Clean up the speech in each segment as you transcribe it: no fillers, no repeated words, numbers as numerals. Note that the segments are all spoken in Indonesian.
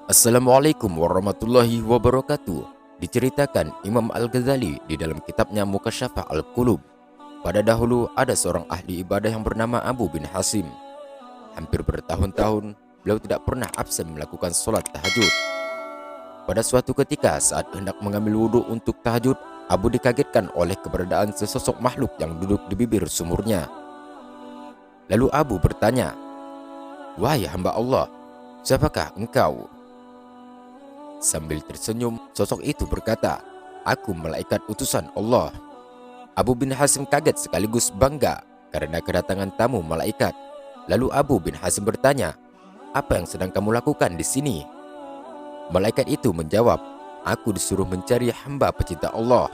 Assalamualaikum warahmatullahi wabarakatuh. Diceritakan Imam Al-Ghazali di dalam kitabnya Mukasyafah Al-Qulub. Pada dahulu ada seorang ahli ibadah yang bernama Abu bin Hasim. Hampir bertahun-tahun beliau tidak pernah absen melakukan sholat tahajud. Pada suatu ketika saat hendak mengambil wudhu untuk tahajud, Abu dikagetkan oleh keberadaan sesosok makhluk yang duduk di bibir sumurnya. Lalu Abu bertanya, "Wahai hamba Allah, siapakah engkau?" Sambil tersenyum, sosok itu berkata, "Aku malaikat utusan Allah." Abu bin Hasim kaget sekaligus bangga karena kedatangan tamu malaikat. Lalu Abu bin Hasim bertanya, "Apa yang sedang kamu lakukan di sini?" Malaikat itu menjawab, "Aku disuruh mencari hamba pecinta Allah."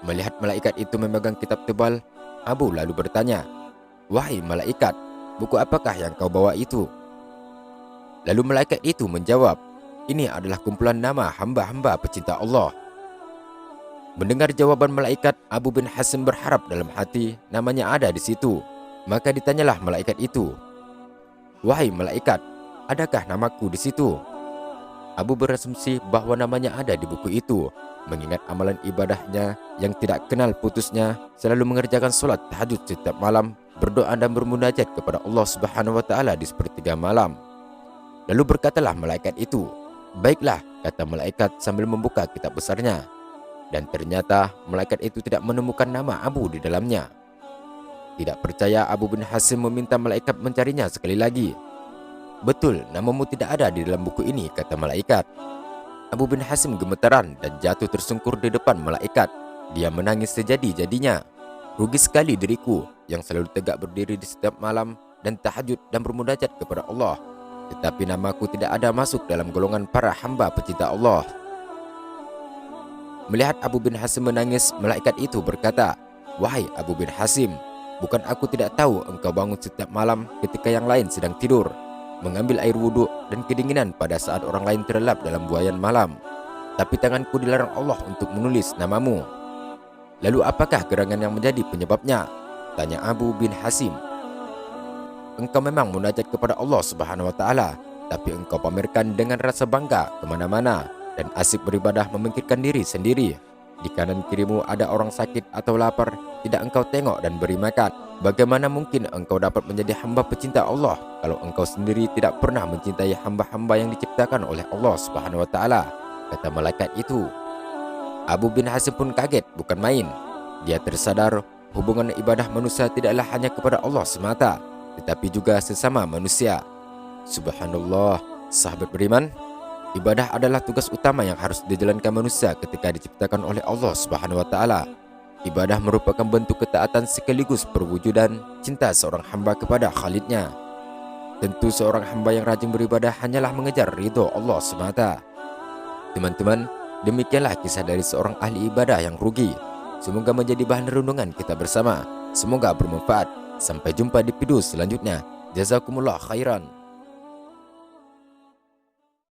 Melihat malaikat itu memegang kitab tebal, Abu lalu bertanya, "Wahai malaikat, buku apakah yang kau bawa itu?" Lalu malaikat itu menjawab, "Ini adalah kumpulan nama hamba-hamba pecinta Allah." Mendengar jawaban malaikat, Abu bin Hasim berharap dalam hati namanya ada di situ. Maka ditanyalah malaikat itu, "Wahai malaikat, adakah namaku di situ?" Abu berasumsi bahwa namanya ada di buku itu, mengingat amalan ibadahnya yang tidak kenal putusnya, selalu mengerjakan sholat tahajud setiap malam, berdoa dan bermunajat kepada Allah Subhanahu wa taala di sepertiga malam. Lalu berkatalah malaikat itu, "Baiklah," kata malaikat sambil membuka kitab besarnya. Dan ternyata malaikat itu tidak menemukan nama Abu di dalamnya. Tidak percaya, Abu bin Hasim meminta malaikat mencarinya sekali lagi. "Betul, namamu tidak ada di dalam buku ini," kata malaikat. Abu bin Hasim gemetaran dan jatuh tersungkur di depan malaikat. Dia menangis sejadi-jadinya. "Rugi sekali diriku yang selalu tegak berdiri di setiap malam dan tahajud dan bermunajat kepada Allah. Tetapi namaku tidak ada masuk dalam golongan para hamba pecinta Allah." Melihat Abu bin Hasim menangis, malaikat itu berkata, "Wahai Abu bin Hasim, bukan aku tidak tahu engkau bangun setiap malam ketika yang lain sedang tidur, mengambil air wudhu dan kedinginan pada saat orang lain terlelap dalam buayan malam. Tapi tanganku dilarang Allah untuk menulis namamu. Lalu apakah gerangan yang menjadi penyebabnya?" tanya Abu bin Hasim. "Engkau memang munajat kepada Allah Subhanahu wa taala, tapi engkau pamerkan dengan rasa bangga kemana-mana dan asik beribadah memikirkan diri sendiri. Di kanan kirimu ada orang sakit atau lapar, tidak engkau tengok dan beri makan. Bagaimana mungkin engkau dapat menjadi hamba pecinta Allah kalau engkau sendiri tidak pernah mencintai hamba-hamba yang diciptakan oleh Allah Subhanahu wa taala?" kata malaikat itu. Abu bin Hasim pun kaget bukan main. Dia tersadar hubungan ibadah manusia tidaklah hanya kepada Allah semata, tetapi juga sesama manusia. Subhanallah, sahabat beriman, ibadah adalah tugas utama yang harus dijalankan manusia ketika diciptakan oleh Allah Subhanahu wa taala. Ibadah merupakan bentuk ketaatan sekaligus perwujudan cinta seorang hamba kepada Khalidnya. Tentu seorang hamba yang rajin beribadah hanyalah mengejar ridho Allah semata. Teman-teman, demikianlah kisah dari seorang ahli ibadah yang rugi. Semoga menjadi bahan renungan kita bersama. Semoga bermanfaat. Sampai jumpa di video selanjutnya. Jazakumullah khairan.